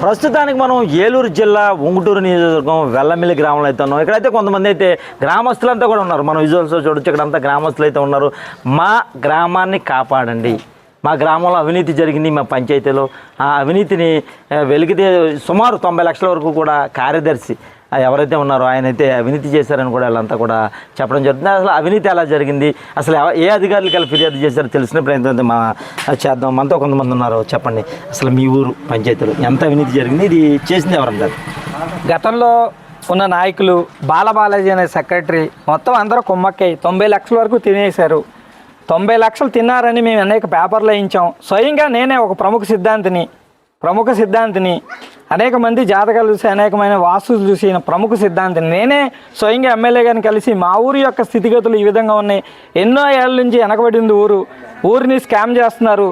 ప్రస్తుతానికి మనం ఏలూరు జిల్లా ఉంగుటూరు నియోజకవర్గం వెల్లమిల్లి గ్రామంలో అయితే ఉన్నాం. ఇక్కడైతే కొంతమంది అయితే గ్రామస్తులంతా కూడా ఉన్నారు. మనం విజువల్స్ చూడొచ్చు, ఇక్కడంతా గ్రామస్తులు అయితే ఉన్నారు. మా గ్రామాన్ని కాపాడండి, మా గ్రామంలో అవినీతి జరిగింది, మా పంచాయతీలో ఆ అవినీతిని వెలిగితే సుమారు 90 లక్షల వరకు కూడా కార్యదర్శి ఎవరైతే ఉన్నారో ఆయన అయితే అవినీతి చేశారని కూడా వాళ్ళంతా కూడా చెప్పడం జరుగుతుంది. అసలు అవినీతి ఎలా జరిగింది, అసలు ఏ అధికారులకి ఎలా ఫిర్యాదు చేశారో తెలిసిన ప్రయత్నం మా చేద్దాం. మనతో కొంతమంది ఉన్నారు. చెప్పండి, అసలు మీ ఊరు పంచాయతీలో ఎంత అవినీతి జరిగింది, ఇది చేసింది ఎవరంటారు? గతంలో ఉన్న నాయకులు బాలబాలాజీ అనే సెక్రటరీ మొత్తం అందరూ కుమ్మక్కై 90 లక్షల వరకు తినేశారు. 90 లక్షలు తిన్నారని మేము అనేక పేపర్లు వేయించాం. స్వయంగా నేనే ఒక ప్రముఖ సిద్ధాంతిని అనేక మంది జాతకాలు చూసి అనేకమైన వాస్తులు చూసి ప్రముఖ సిద్ధాంతిని నేనే స్వయంగా ఎమ్మెల్యే గారిని కలిసి మా ఊరి యొక్క స్థితిగతులు ఈ విధంగా ఉన్నాయి, ఎన్నో ఏళ్ళ నుంచి వెనకబడింది ఊరిని స్కామ్ చేస్తున్నారు,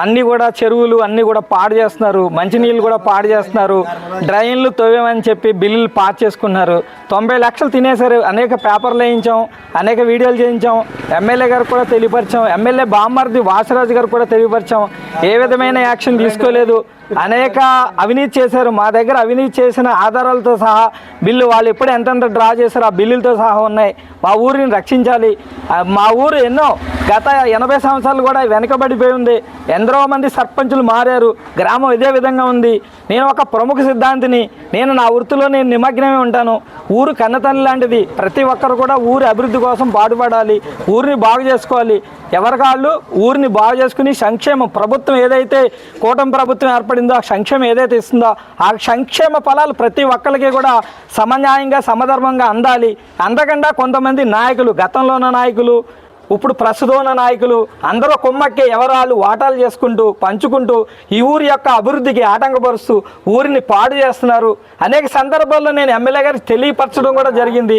అన్నీ కూడా చెరువులు అన్నీ కూడా పాడు చేస్తున్నారు, మంచినీళ్ళు కూడా పాడు చేస్తున్నారు, డ్రైన్లు తవ్వేమని చెప్పి బిల్లులు పాస్ చేసుకున్నారు. 90 లక్షలు తినేశారు. అనేక పేపర్లు వేయించాం, అనేక వీడియోలు చేయించాం, ఎమ్మెల్యే గారు కూడా తెలియపరిచాం, ఎమ్మెల్యే బామ్మర్ది వాసరాజు గారు కూడా తెలియపరిచాం. ఏ విధమైన యాక్షన్ తీసుకోలేదు. అనేక అవినీతి చేశారు. మా దగ్గర అవినీతి చేసిన ఆధారాలతో సహా బిల్లు వాళ్ళు ఎప్పుడు ఎంతెంత డ్రా చేశారో ఆ బిల్లులతో సహా ఉన్నాయి. మా ఊరిని రక్షించాలి. మా ఊరు ఎన్నో గత 80 సంవత్సరాలు కూడా వెనకబడిపోయి ఉంది. ఎందరో మంది సర్పంచులు మారారు. గ్రామం ఇదే విధంగా ఉంది. నేను ఒక ప్రముఖ సిద్ధాంతిని. నేను నా వృత్తిలో నేను నిమగ్నమే ఉంటాను. ఊరు కన్నతల్లి లాంటిది. ప్రతి ఒక్కరు కూడా ఊరి అభివృద్ధి కోసం పాటుపడాలి, ఊరిని బాగు చేసుకోవాలి. ఎవరికాళ్ళు ఊరిని బాగు చేసుకుని సంక్షేమం ప్రభుత్వం ఏదైతే కూటమి ప్రభుత్వం ఏర్పడిందో ఆ సంక్షేమం ఏదైతే ఇస్తుందో ఆ సంక్షేమ ఫలాలు ప్రతి ఒక్కరికి కూడా సమన్యాయంగా సమధర్మంగా అందాలి. అందకుండా కొంతమంది నాయకులు, గతంలో ఉన్న నాయకులు, ఇప్పుడు ప్రస్తుతం ఉన్న నాయకులు అందరూ కుమ్మక్కి ఎవరాళ్ళు వాటాలు చేసుకుంటూ పంచుకుంటూ ఈ ఊరి యొక్క అభివృద్ధికి ఆటంకపరుస్తూ ఊరిని పాడు చేస్తున్నారు. అనేక సందర్భాల్లో నేను ఎమ్మెల్యే గారికి తెలియపరచడం కూడా జరిగింది.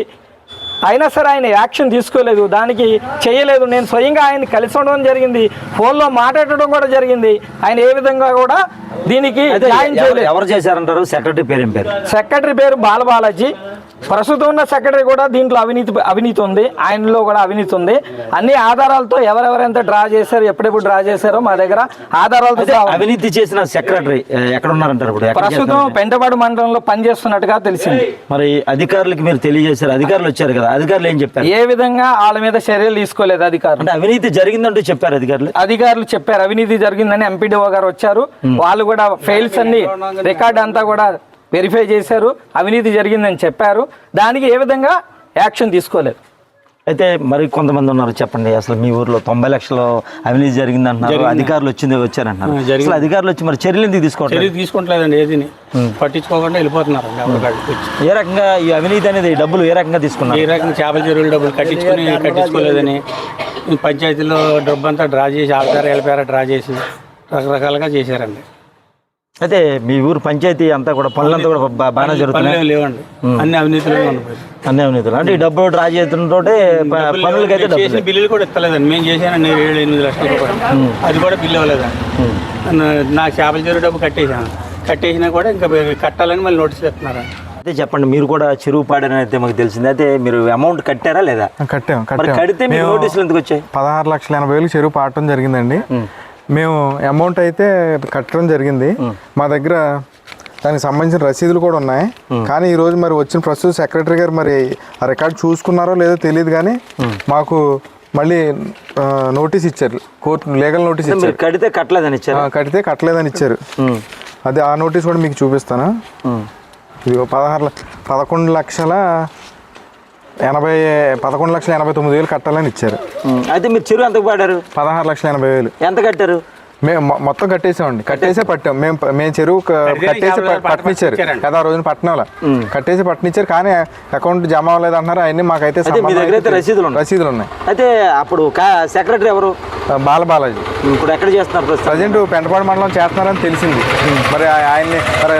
అయినా సరే ఆయన యాక్షన్ తీసుకోలేదు, దానికి చేయలేదు. నేను స్వయంగా ఆయన కలిసి ఉండడం జరిగింది, ఫోన్లో మాట్లాడటం కూడా జరిగింది. ఆయన ఏ విధంగా కూడా దీనికి ఎవరు చేశారంటారు? సెక్రటరీ పేరు బాలబాలాజీ. ప్రస్తుతం ఉన్న సెక్రటరీ కూడా దీంట్లో అవినీతి ఉంది, ఆయనలో కూడా అవినీతి ఉంది. అన్ని ఆధారాలతో ఎవరెవరెంత డ్రా చేశారు, ఎప్పుడెప్పుడు డ్రా చేశారో మా దగ్గర ఆధారాలతో. అవినీతి చేసిన సెక్రటరీ ఎక్కడ ఉన్నారంటారు? ప్రస్తుతం పెంటపాడు మండలంలో పనిచేస్తున్నట్టుగా తెలిసింది. మరి అధికారులకి మీరు తెలియజేశారు, అధికారులు వచ్చారు కదా, అధికారులు ఏం చెప్పారు? ఏ విధంగా వాళ్ళ మీద చర్యలు తీసుకోలేదు అధికారులు. అంటే అవినీతి జరిగిందంటూ చెప్పారు అధికారులు చెప్పారు అవినీతి జరిగిందని. ఎంపీడీఓ గారు వచ్చారు, వాళ్ళు కూడా ఫైల్స్ అన్ని రికార్డ్ అంతా కూడా వెరిఫై చేశారు, అవినీతి జరిగిందని చెప్పారు. దానికి ఏ విధంగా యాక్షన్ తీసుకోలేదు. అయితే మరి కొంతమంది ఉన్నారు. చెప్పండి, అసలు మీ ఊర్లో 90 లక్షలు అవినీతి జరిగింది అంటున్నారు, అధికారులు వచ్చారంటున్నారు. అసలు అధికారులు వచ్చి మరి చర్యలు ఎందుకు తీసుకోవట్లేదండి, ఏది పట్టించుకోకుండా వెళ్ళిపోతున్నారు. ఏ రకంగా ఈ అవినీతి అనేది డబ్బులు ఏ రకంగా తీసుకున్నారు? ఏ రకంగా చేపల చెరువులు డబ్బులు కట్టించుకోలేదని పంచాయతీలో డబ్బు అంతా డ్రా చేసి ఆధార్ వెళ్ళిపోయారా డ్రా చేసి రకరకాలుగా చేశారండి. అయితే మీ ఊరు పంచాయతీ అంతా కూడా పనులంతా కూడా బాగానే జరుగుతున్నాయి? లేవండి, అన్ని అవినీతిలో అన్ని అవినీతులు. అంటే ఈ డబ్బులు డ్రా చేస్తుంటే పనులకైతే చేసిన బిల్లులు కూడా ఇస్తలేదండి. మేము చేశాను 7-8 లక్షల రూపాయలు, అది కూడా బిల్లు ఇవ్వలేదండి. నాకు చేపల చెరువు డబ్బు కట్టేసినా కూడా ఇంకా కట్టాలని మళ్ళీ నోటీసులు ఇస్తున్నారు. అయితే చెప్పండి, మీరు కూడా చెరువు పాడని అయితే మాకు తెలిసింది. అయితే మీరు అమౌంట్ కట్టారా లేదా? కడితే మీరు నోటీసులు ఎందుకు వచ్చాయి? 16,80,000 చెరువు పాడటం జరిగిందండి. మేము అమౌంట్ అయితే కట్టడం జరిగింది. మా దగ్గర దానికి సంబంధించిన రసీదులు కూడా ఉన్నాయి. కానీ ఈరోజు మరి వచ్చిన ప్రస్తుత సెక్రటరీ గారు మరి ఆ రికార్డు చూసుకున్నారో లేదో తెలియదు, కానీ మాకు మళ్ళీ నోటీస్ ఇచ్చారు, కోర్టు లీగల్ నోటీస్ ఇచ్చారు. కడితే కట్టలేదని ఇచ్చారు. అదే ఆ నోటీస్ కూడా మీకు చూపిస్తాను. ఇది 11,89,000 కట్టాలని ఇచ్చారు. అయితే మీరు చెరువు ఎంతకు పాడారు? 16,80,000. ఎంత కట్టారు? మేము మొత్తం కట్టేసామండి, కట్టేసే పట్టాం. మేము చెరువు కట్టేసి పట్టనిచ్చారు కదా, ఆ రోజున పట్టణంలో కట్టేసి పట్టనిచ్చారు. కానీ అకౌంట్ జమ అవ్వలేదు అంటున్నారు. అవన్నీ మాకైతే రసీదులు ఉన్నాయి. అయితే అప్పుడు సెక్రటరీ ఎవరు? బాలబాలాజీ. ఇప్పుడు ఎక్కడ చేస్తున్నారు? ప్రజెంట్ పెంటపాడు మండలం చేస్తున్నారని తెలిసింది. మరి ఆయన్ని మరి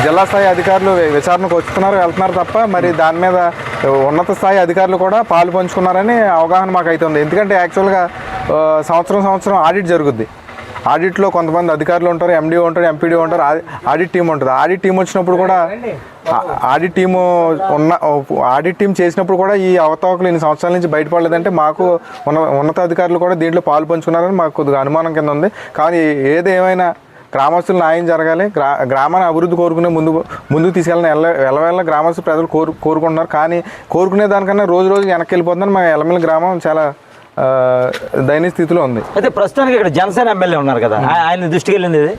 జిల్లా స్థాయి అధికారులు విచారణకు వెళ్తున్నారు తప్ప మరి దాని మీద ఉన్నత స్థాయి అధికారులు కూడా పాలు పంచుకున్నారని అవగాహన మాకైతే ఉంది. ఎందుకంటే యాక్చువల్గా సంవత్సరం ఆడిట్ జరుగుద్ది. ఆడిట్లో కొంతమంది అధికారులు ఉంటారు, ఎండిఓ ఉంటారు, ఎంపీడీఓ ఉంటారు, ఆడిట్ టీం ఉంటుంది. ఆడిట్ టీం వచ్చినప్పుడు కూడా ఆడిట్ టీం చేసినప్పుడు కూడా ఈ అవతావకులు ఇన్ని సంవత్సరాల నుంచి బయటపడలేదంటే మాకు ఉన్నతాధికారులు కూడా దీంట్లో పాలు పంచుకున్నారని మాకు కొద్దిగా అనుమానం కింద ఉంది. కానీ ఏదేమైనా గ్రామస్తులు న్యాయం జరగాలి, గ్రామాన్ని అభివృద్ధి కోరుకునే ముందుకు తీసుకెళ్ళిన ఎల్లవేళ గ్రామస్తులు ప్రజలు కోరుకుంటున్నారు. కానీ కోరుకునే దానికన్నా రోజు వెనక్కి వెళ్ళిపోతుందని మా ఎల్లమెల్లి గ్రామం చాలా దయనీయ స్థితిలో ఉంది. అయితే ప్రస్తుతానికి ఇక్కడ జనసేన ఎమ్మెల్యే ఉన్నారు కదా, ఆయన దృష్టికి వెళ్ళింది ఇది?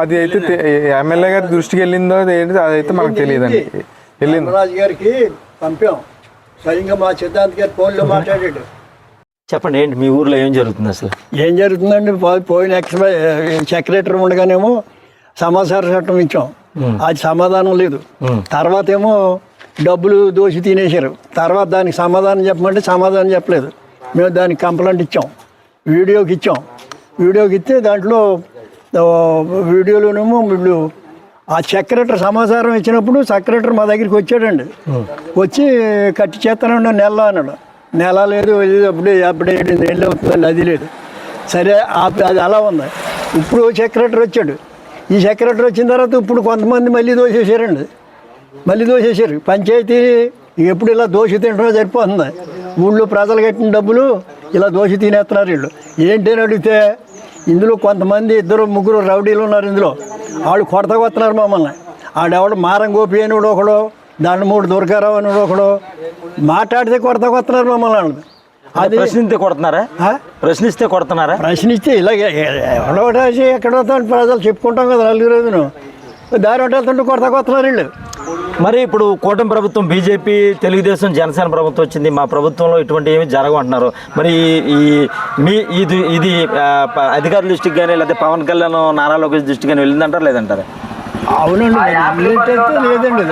అది అయితే ఎమ్మెల్యే గారి దృష్టికి వెళ్ళిందో ఏంటి అదైతే మనకు తెలియదండి. వెళ్ళింది రాజు గారికి పంపాం, స్వయంగా మా సిద్ధాంత్ గారి ఫోన్లో మాట్లాడాడు. చెప్పండి, ఏంటి మీ ఊర్లో ఏం జరుగుతుంది అసలు? ఏం జరుగుతుందండి, పోయిన సెక్రటరీ ఉండగానేమో సమాచార చట్టం ఇచ్చాం, అది సమాధానం లేదు. తర్వాత ఏమో డబ్బులు దోసి తినేశారు. తర్వాత దానికి సమాధానం చెప్పమంటే సమాధానం చెప్పలేదు. మేము దానికి కంప్లైంట్ ఇచ్చాం, వీడియోకి ఇస్తే దాంట్లో వీడియోలోనేమో వీళ్ళు ఆ సెక్రటరీ సమాచారం ఇచ్చినప్పుడు సెక్రటరీ మా దగ్గరికి వచ్చాడండి. వచ్చి కట్టి చేస్తానండి నెల అన్నాడు. నెల లేదు, అప్పుడే నెల అవుతుందండి, అది లేదు. సరే అది అలా ఉంది. ఇప్పుడు సెక్రటరీ వచ్చాడు. ఈ సెక్రటరీ వచ్చిన తర్వాత ఇప్పుడు కొంతమంది మళ్ళీ దోసేశారు. పంచాయతీ ఎప్పుడు ఇలా దోషి తింటమే సరిపోతుంది. ఊళ్ళో ప్రజలు కట్టిన డబ్బులు ఇలా దోషి తినేస్తున్నారు వీళ్ళు. ఏంటి అని అడిగితే ఇందులో కొంతమంది 2-3 రౌడీలు ఉన్నారు. ఇందులో వాళ్ళు కొడతకొస్తున్నారు మమ్మల్ని. ఆడెవడు మారం గోపి అని ఒకడు, దాన్ని 3 దుర్గారావు అని ఒకడు మాట్లాడితే కొడతకొస్తున్నారు మమ్మల్ని. అది ప్రశ్నిస్తే కొడుతున్నారా? ప్రశ్నిస్తే ఇలాగే ఎవడో ఎక్కడో ప్రజలు చెప్పుకుంటాం కదా, నలుగురు రోజును దారి వెళ్తుంటే కొడతకొస్తున్నారు వీళ్ళు. మరి ఇప్పుడు కూటమి ప్రభుత్వం, బీజేపీ, తెలుగుదేశం, జనసేన ప్రభుత్వం వచ్చింది, మా ప్రభుత్వంలో ఇటువంటి ఏమి జరగమంటున్నారు. మరి ఇది అధికారుల దృష్టికి కానీ లేకపోతే పవన్ కళ్యాణ్, నారా లోకేష్ దృష్టికి కానీ వెళ్ళిందంటారా లేదంటారా? అవునండి, లేదండి.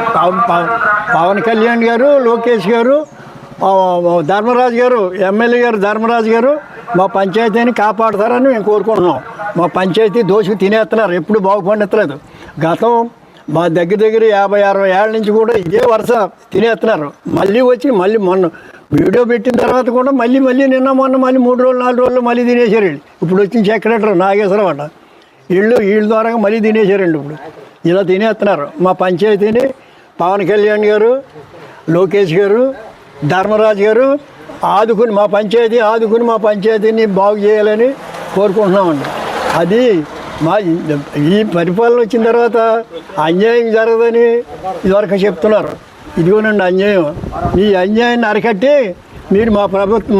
పవన్ కళ్యాణ్ గారు, లోకేష్ గారు, ధర్మరాజు గారు, ఎమ్మెల్యే గారు ధర్మరాజు గారు మా పంచాయతీని కాపాడుతారని మేము కోరుకుంటున్నాం. మా పంచాయతీ దోషి తినేస్తున్నారు, ఎప్పుడు బాగుపడట్లేదు. గతం మా దగ్గర 50-60 ఏళ్ళ నుంచి కూడా ఇదే వరుస తినేస్తున్నారు. మళ్ళీ మొన్న వీడియో పెట్టిన తర్వాత కూడా మళ్ళీ నిన్న మొన్న 3-4 రోజులు మళ్ళీ తినేశారు. ఇప్పుడు వచ్చిన సెక్రటరీ నాగేశ్వరరావు అట, వీళ్ళ ద్వారా మళ్ళీ తినేశారండి. ఇప్పుడు ఇలా తినేస్తున్నారు. మా పంచాయతీని పవన్ కళ్యాణ్ గారు, లోకేష్ గారు, ధర్మరాజు గారు ఆదుకుని మా పంచాయతీని బాగు చేయాలని కోరుకుంటున్నామండి. అది ఈ పరిపాలన వచ్చిన తర్వాత అన్యాయం జరగదని ఇదివరకు చెప్తున్నారు. ఇదిగోనండి అన్యాయం. ఈ అన్యాయాన్ని అరికట్టి మీరు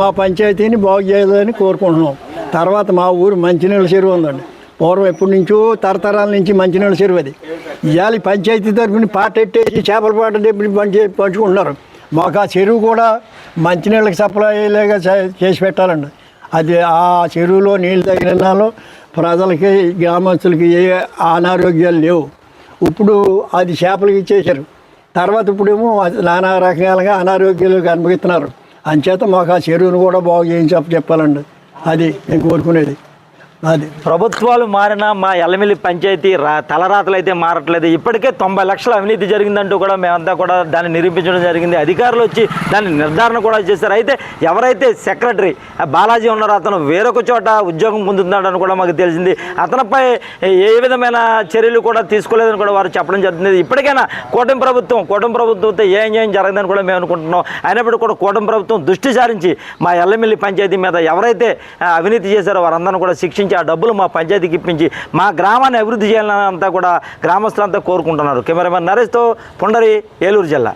మా పంచాయతీని బాగు చేయాలని కోరుకుంటున్నాం. తర్వాత మా ఊరు మంచినీళ్ళ చెరువు ఉందండి. పూర్వం ఎప్పటి నుంచో తరతరాల నుంచి మంచినీళ్ళ చెరువు అది. ఇవాళ పంచాయతీ తరఫున పాట ఎట్టేసి చేపల పాట పంచుకుంటున్నారు. మాకు ఆ చెరువు కూడా మంచినీళ్ళకి సప్లైలాగా చేసి పెట్టాలండి. అది ఆ చెరువులో నీళ్ళు తగిలినాలో ప్రజలకి, గ్రామస్తులకి ఏ అనారోగ్యాలు లేవు. ఇప్పుడు అది చేపలకి ఇచ్చేశారు. తర్వాత ఇప్పుడేమో నానా రకాలుగా అనారోగ్యాలు అనుభవిస్తున్నారు. అంచేత మాకు ఆ చెరువును కూడా బాగు చేయించి చెప్పాలండి. అది నేను కోరుకునేది. అది ప్రభుత్వాలు మారినా మా ఎల్లమిల్లి పంచాయతీ తలరాతలు అయితే మారట్లేదు. ఇప్పటికే 90 లక్షల అవినీతి జరిగిందంటూ కూడా మేమంతా కూడా దాన్ని నిరూపించడం జరిగింది. అధికారులు వచ్చి దాన్ని నిర్ధారణ కూడా చేశారు. అయితే ఎవరైతే సెక్రటరీ బాలాజీ ఉన్నారో అతను వేరొక చోట ఉద్యోగం పొందుతున్నాడని కూడా మాకు తెలిసింది. అతనిపై ఏ విధమైన చర్యలు కూడా తీసుకోలేదని కూడా వారు చెప్పడం జరుగుతుంది. ఇప్పటికైనా కూటమి ప్రభుత్వంతో ఏ అన్యాయం జరగదని కూడా మేము అనుకుంటున్నాం. అయినప్పటికీ కూడా కూటమి ప్రభుత్వం దృష్టి సారించి మా ఎల్లమిల్లి పంచాయతీ మీద ఎవరైతే అవినీతి చేశారో వారందరినీ కూడా శిక్షించి ఆ డబ్బులు మా పంచాయతీకి ఇప్పించి మా గ్రామాన్ని అభివృద్ధి చేయాలని అంతా కూడా గ్రామస్తులంతా కోరుకుంటున్నారు. కెమెరామెన్ నరేష్తో పుండరి, ఏలూరు జిల్లా.